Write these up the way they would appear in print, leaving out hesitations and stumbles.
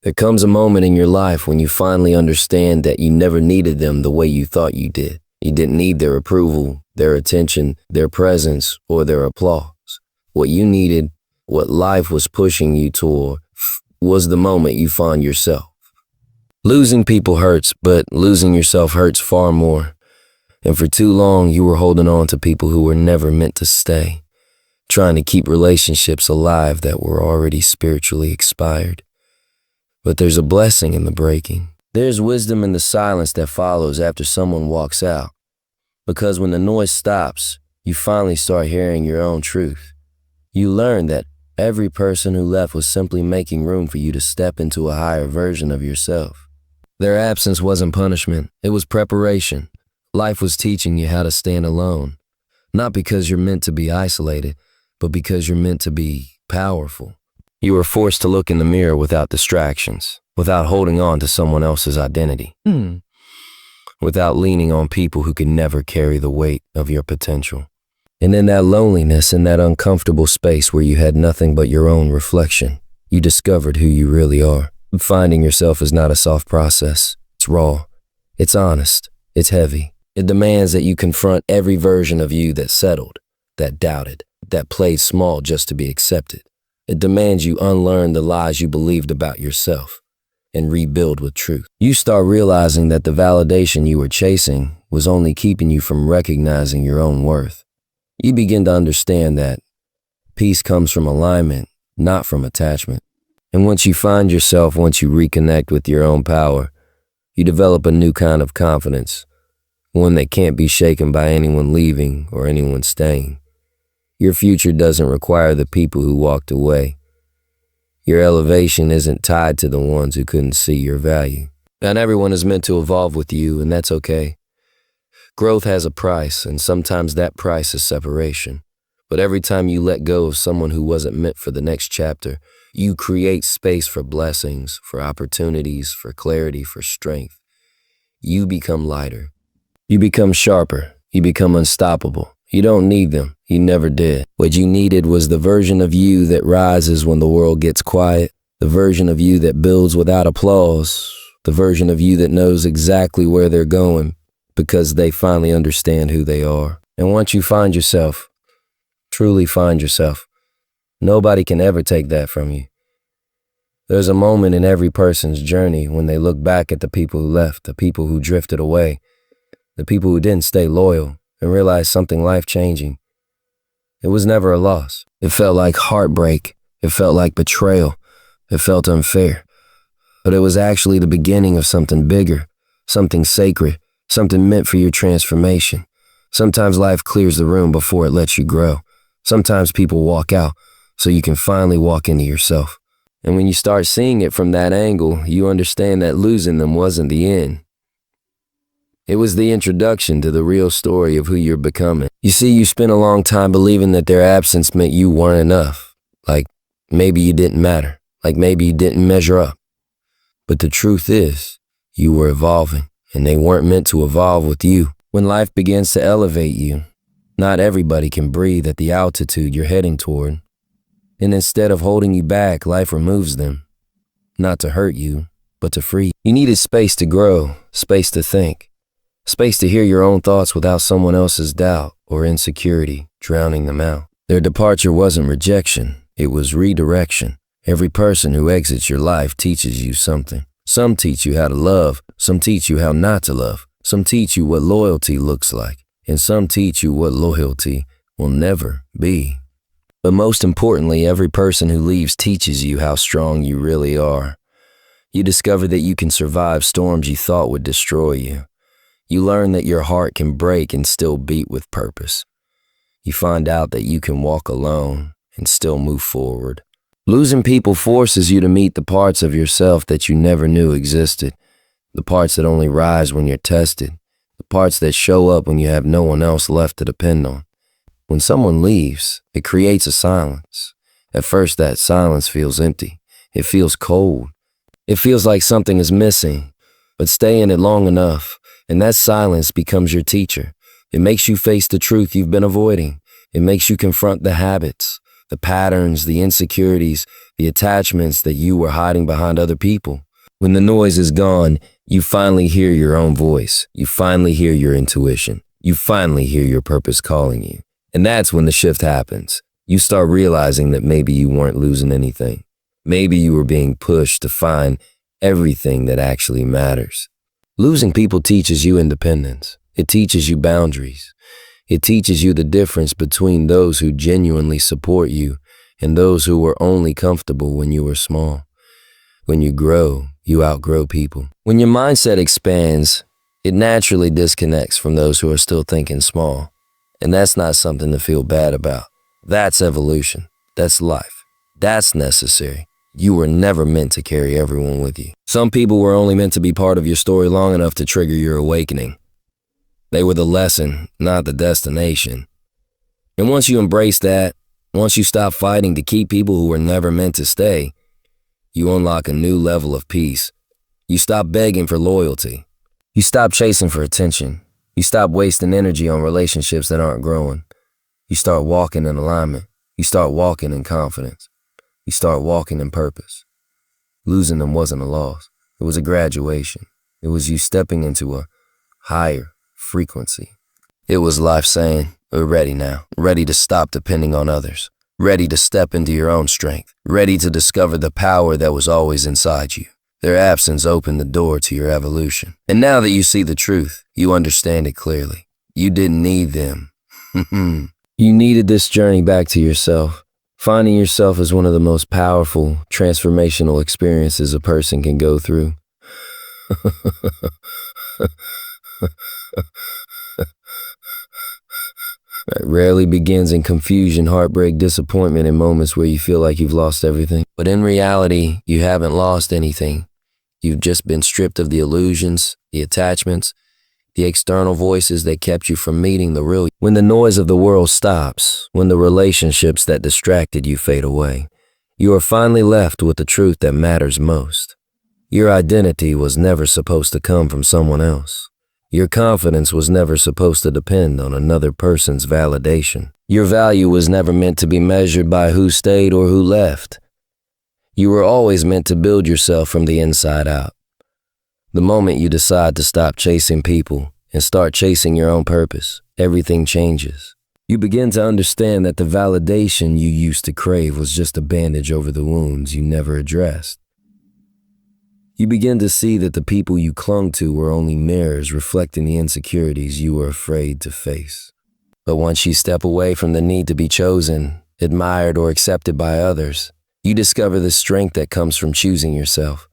There comes a moment in your life when you finally understand that you never needed them the way you thought you did. You didn't need their approval, their attention, their presence, or their applause. What you needed, what life was pushing you toward, was the moment you found yourself. Losing people hurts, but losing yourself hurts far more. And for too long, you were holding on to people who were never meant to stay, trying to keep relationships alive that were already spiritually expired. But there's a blessing in the breaking. There's wisdom in the silence that follows after someone walks out. Because when the noise stops, you finally start hearing your own truth. You learn that every person who left was simply making room for you to step into a higher version of yourself. Their absence wasn't punishment, it was preparation. Life was teaching you how to stand alone. Not because you're meant to be isolated, but because you're meant to be powerful. You were forced to look in the mirror without distractions, without holding on to someone else's identity, without leaning on people who could never carry the weight of your potential. And in that loneliness, in that uncomfortable space where you had nothing but your own reflection, you discovered who you really are. Finding yourself is not a soft process. It's raw. It's honest. It's heavy. It demands that you confront every version of you that settled, that doubted, that played small just to be accepted. It demands you unlearn the lies you believed about yourself and rebuild with truth. You start realizing that the validation you were chasing was only keeping you from recognizing your own worth. You begin to understand that peace comes from alignment, not from attachment. And once you find yourself, once you reconnect with your own power, you develop a new kind of confidence, one that can't be shaken by anyone leaving or anyone staying. Your future doesn't require the people who walked away. Your elevation isn't tied to the ones who couldn't see your value. Not everyone is meant to evolve with you, and that's okay. Growth has a price, and sometimes that price is separation. But every time you let go of someone who wasn't meant for the next chapter, you create space for blessings, for opportunities, for clarity, for strength. You become lighter. You become sharper. You become unstoppable. You don't need them. You never did. What you needed was the version of you that rises when the world gets quiet, the version of you that builds without applause, the version of you that knows exactly where they're going because they finally understand who they are. And once you find yourself, truly find yourself, nobody can ever take that from you. There's a moment in every person's journey when they look back at the people who left, the people who drifted away, the people who didn't stay loyal, and realize something life-changing. It was never a loss. It felt like heartbreak. It felt like betrayal. It felt unfair. But it was actually the beginning of something bigger, something sacred, something meant for your transformation. Sometimes life clears the room before it lets you grow. Sometimes people walk out so you can finally walk into yourself. And when you start seeing it from that angle, you understand that losing them wasn't the end. It was the introduction to the real story of who you're becoming. You see, you spent a long time believing that their absence meant you weren't enough. Like maybe you didn't matter. Like maybe you didn't measure up. But the truth is, you were evolving, and they weren't meant to evolve with you. When life begins to elevate you, not everybody can breathe at the altitude you're heading toward. And instead of holding you back, life removes them. Not to hurt you, but to free you. You needed space to grow, space to think. Space to hear your own thoughts without someone else's doubt or insecurity drowning them out. Their departure wasn't rejection, it was redirection. Every person who exits your life teaches you something. Some teach you how to love, some teach you how not to love, some teach you what loyalty looks like, and some teach you what loyalty will never be. But most importantly, every person who leaves teaches you how strong you really are. You discover that you can survive storms you thought would destroy you. You learn that your heart can break and still beat with purpose. You find out that you can walk alone and still move forward. Losing people forces you to meet the parts of yourself that you never knew existed, the parts that only rise when you're tested, the parts that show up when you have no one else left to depend on. When someone leaves, it creates a silence. At first, that silence feels empty. It feels cold. It feels like something is missing, but stay in it long enough, and that silence becomes your teacher. It makes you face the truth you've been avoiding. It makes you confront the habits, the patterns, the insecurities, the attachments that you were hiding behind other people. When the noise is gone, you finally hear your own voice. You finally hear your intuition. You finally hear your purpose calling you. And that's when the shift happens. You start realizing that maybe you weren't losing anything. Maybe you were being pushed to find everything that actually matters. Losing people teaches you independence. It teaches you boundaries. It teaches you the difference between those who genuinely support you and those who were only comfortable when you were small. When you grow, you outgrow people. When your mindset expands, it naturally disconnects from those who are still thinking small. And that's not something to feel bad about. That's evolution. That's life. That's necessary. You were never meant to carry everyone with you. Some people were only meant to be part of your story long enough to trigger your awakening. They were the lesson, not the destination. And once you embrace that, once you stop fighting to keep people who were never meant to stay, you unlock a new level of peace. You stop begging for loyalty. You stop chasing for attention. You stop wasting energy on relationships that aren't growing. You start walking in alignment. You start walking in confidence. You start walking in purpose. Losing them wasn't a loss. It was a graduation. It was you stepping into a higher frequency. It was life saying, we're ready now. Ready to stop depending on others. Ready to step into your own strength. Ready to discover the power that was always inside you. Their absence opened the door to your evolution. And now that you see the truth, you understand it clearly. You didn't need them. You needed this journey back to yourself. Finding yourself is one of the most powerful, transformational experiences a person can go through. It rarely begins in confusion, heartbreak, disappointment, and moments where you feel like you've lost everything. But in reality, you haven't lost anything. You've just been stripped of the illusions, the attachments, the external voices that kept you from meeting the real you. When the noise of the world stops, when the relationships that distracted you fade away, you are finally left with the truth that matters most. Your identity was never supposed to come from someone else. Your confidence was never supposed to depend on another person's validation. Your value was never meant to be measured by who stayed or who left. You were always meant to build yourself from the inside out. The moment you decide to stop chasing people and start chasing your own purpose, everything changes. You begin to understand that the validation you used to crave was just a bandage over the wounds you never addressed. You begin to see that the people you clung to were only mirrors reflecting the insecurities you were afraid to face. But once you step away from the need to be chosen, admired, or accepted by others, you discover the strength that comes from choosing yourself.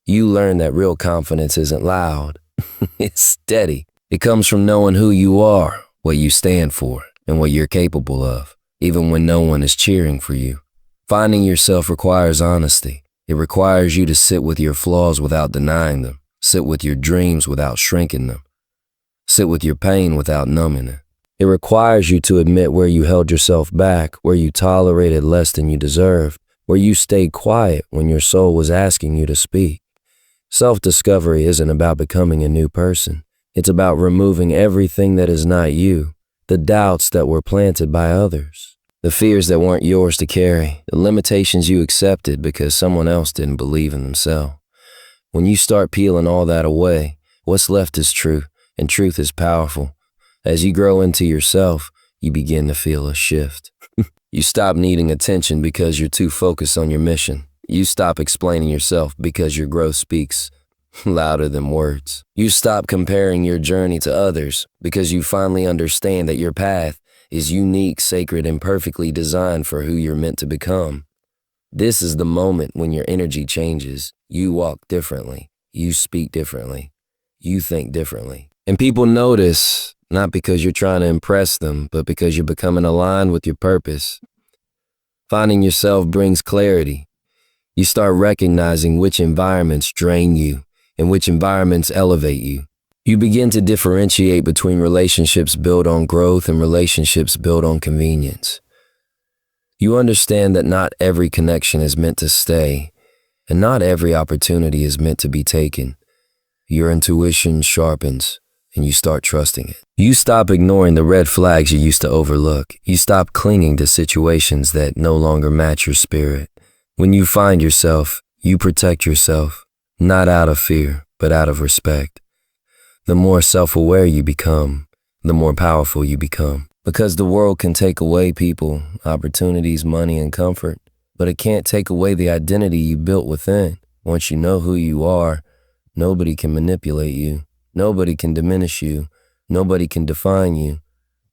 You learn that real confidence isn't loud. It's steady. It comes from knowing who you are, what you stand for, and what you're capable of, even when no one is cheering for you. Finding yourself requires honesty. It requires you to sit with your flaws without denying them, sit with your dreams without shrinking them, sit with your pain without numbing it. It requires you to admit where you held yourself back, where you tolerated less than you deserved, where you stayed quiet when your soul was asking you to speak. Self-discovery isn't about becoming a new person. It's about removing everything that is not you, the doubts that were planted by others, the fears that weren't yours to carry, the limitations you accepted because someone else didn't believe in themselves. When you start peeling all that away, what's left is truth, and truth is powerful. As you grow into yourself, you begin to feel a shift. You stop needing attention because you're too focused on your mission. You stop explaining yourself because your growth speaks louder than words. You stop comparing your journey to others because you finally understand that your path is unique, sacred, and perfectly designed for who you're meant to become. This is the moment when your energy changes. You walk differently. You speak differently. You think differently. And people notice, not because you're trying to impress them, but because you're becoming aligned with your purpose. Finding yourself brings clarity. You start recognizing which environments drain you and which environments elevate you. You begin to differentiate between relationships built on growth and relationships built on convenience. You understand that not every connection is meant to stay, and not every opportunity is meant to be taken. Your intuition sharpens, and you start trusting it. You stop ignoring the red flags you used to overlook. You stop clinging to situations that no longer match your spirit. When you find yourself, you protect yourself, not out of fear, but out of respect. The more self-aware you become, the more powerful you become. Because the world can take away people, opportunities, money, and comfort, but it can't take away the identity you built within. Once you know who you are, nobody can manipulate you. Nobody can diminish you. Nobody can define you.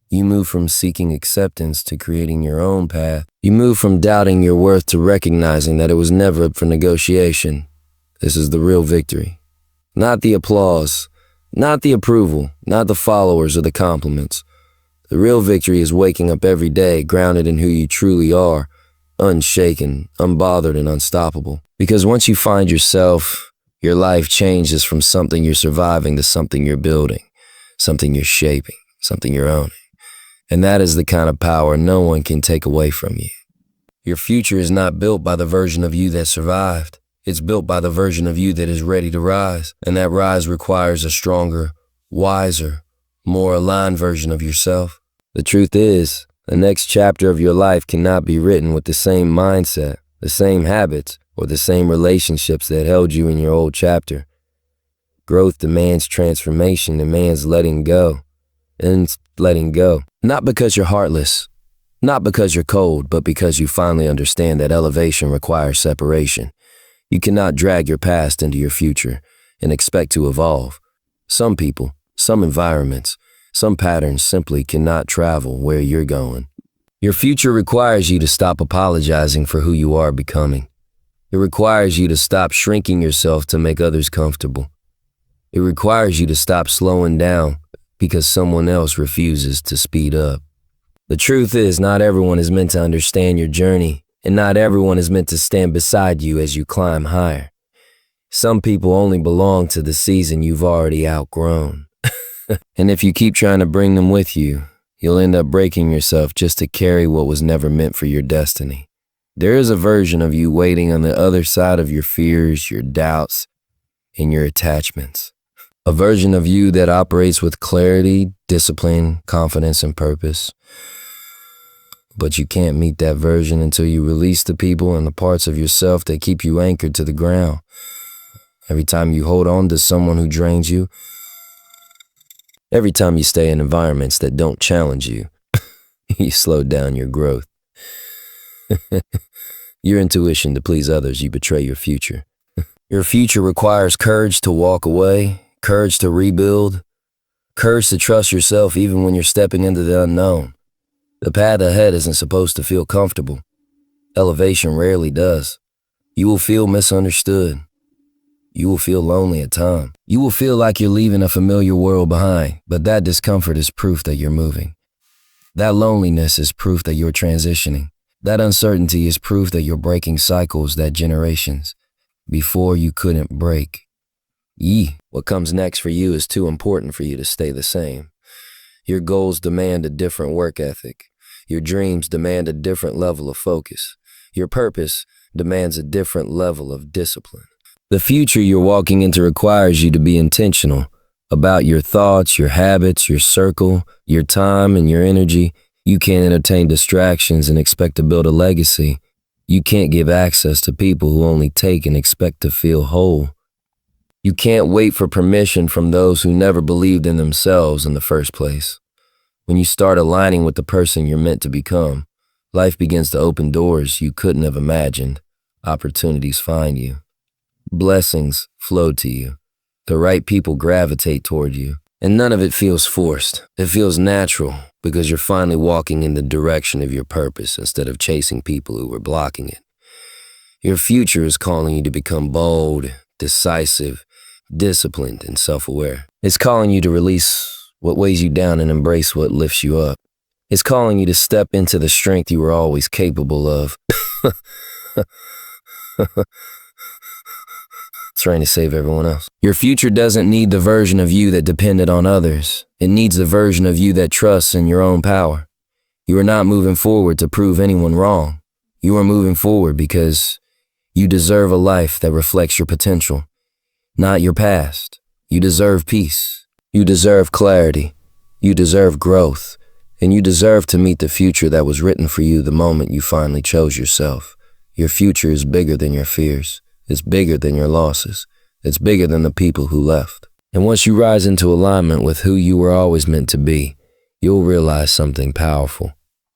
You move from seeking acceptance to creating your own path. You move from doubting your worth to recognizing that it was never up for negotiation. This is the real victory. Not the applause, not the approval, not the followers or the compliments. The real victory is waking up every day grounded in who you truly are, unshaken, unbothered, and unstoppable. Because once you find yourself, your life changes from something you're surviving to something you're building, something you're shaping, something you're owning. And that is the kind of power no one can take away from you. Your future is not built by the version of you that survived. It's built by the version of you that is ready to rise. And that rise requires a stronger, wiser, more aligned version of yourself. The truth is, the next chapter of your life cannot be written with the same mindset, the same habits, or the same relationships that held you in your old chapter. Growth demands transformation, demands letting go. And letting go. Not because you're heartless, not because you're cold, but because you finally understand that elevation requires separation. You cannot drag your past into your future and expect to evolve. Some people, some environments, some patterns simply cannot travel where you're going. Your future requires you to stop apologizing for who you are becoming. It requires you to stop shrinking yourself to make others comfortable. It requires you to stop slowing down because someone else refuses to speed up. The truth is, not everyone is meant to understand your journey, and not everyone is meant to stand beside you as you climb higher. Some people only belong to the season you've already outgrown. And if you keep trying to bring them with you, you'll end up breaking yourself just to carry what was never meant for your destiny. There is a version of you waiting on the other side of your fears, your doubts, and your attachments. A version of you that operates with clarity, discipline, confidence, and purpose. But you can't meet that version until you release the people and the parts of yourself that keep you anchored to the ground. Every time you hold on to someone who drains you, every time you stay in environments that don't challenge you, you slow down your growth. Your intuition to please others, you betray your future. Your future requires courage to walk away, courage to rebuild, courage to trust yourself even when you're stepping into the unknown. The path ahead isn't supposed to feel comfortable. Elevation rarely does. You will feel misunderstood. You will feel lonely at times. You will feel like you're leaving a familiar world behind, but that discomfort is proof that you're moving. That loneliness is proof that you're transitioning. That uncertainty is proof that you're breaking cycles that generations before you couldn't break. What comes next for you is too important for you to stay the same. Your goals demand a different work ethic. Your dreams demand a different level of focus. Your purpose demands a different level of discipline. The future you're walking into requires you to be intentional about your thoughts, your habits, your circle, your time, and your energy. You can't entertain distractions and expect to build a legacy. You can't give access to people who only take and expect to feel whole. You can't wait for permission from those who never believed in themselves in the first place. When you start aligning with the person you're meant to become, life begins to open doors you couldn't have imagined. Opportunities find you. Blessings flow to you. The right people gravitate toward you. And none of it feels forced. It feels natural because you're finally walking in the direction of your purpose instead of chasing people who were blocking it. Your future is calling you to become bold, decisive, disciplined, and self-aware. It's calling you to release what weighs you down and embrace what lifts you up. It's calling you to step into the strength you were always capable of. Trying to save everyone else. Your future doesn't need the version of you that depended on others. It needs the version of you that trusts in your own power. You are not moving forward to prove anyone wrong. You are moving forward because you deserve a life that reflects your potential, not your past. You deserve peace. You deserve clarity. You deserve growth. And you deserve to meet the future that was written for you the moment you finally chose yourself. Your future is bigger than your fears. It's bigger than your losses. It's bigger than the people who left. And once you rise into alignment with who you were always meant to be, you'll realize something powerful.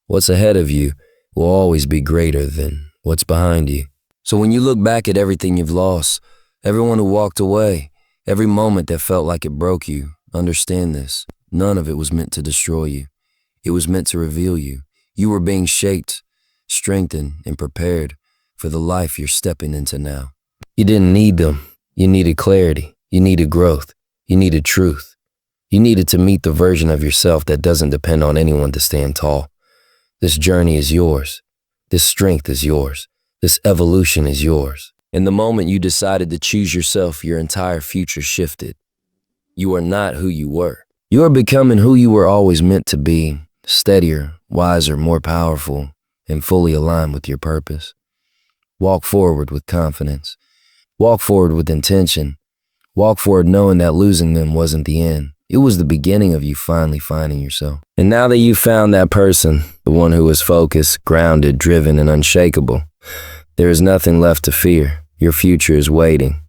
What's ahead of you will always be greater than what's behind you. So when you look back at everything you've lost, everyone who walked away, every moment that felt like it broke you, understand this. None of it was meant to destroy you. It was meant to reveal you. You were being shaped, strengthened, and prepared for the life you're stepping into now. You didn't need them. You needed clarity. You needed growth. You needed truth. You needed to meet the version of yourself that doesn't depend on anyone to stand tall. This journey is yours. This strength is yours. This evolution is yours. And the moment you decided to choose yourself, your entire future shifted. You are not who you were. You are becoming who you were always meant to be, steadier, wiser, more powerful, and fully aligned with your purpose. Walk forward with confidence. Walk forward with intention. Walk forward knowing that losing them wasn't the end. It was the beginning of you finally finding yourself. And now that you've found that person, the one who is focused, grounded, driven, and unshakable, there is nothing left to fear. Your future is waiting.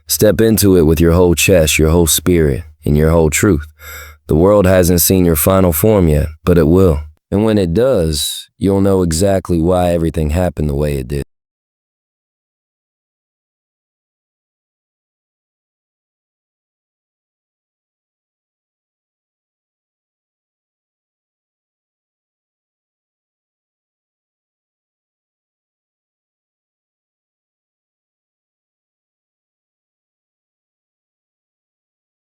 Step into it with your whole chest, your whole spirit, and your whole truth. The world hasn't seen your final form yet, but it will. And when it does, you'll know exactly why everything happened the way it did.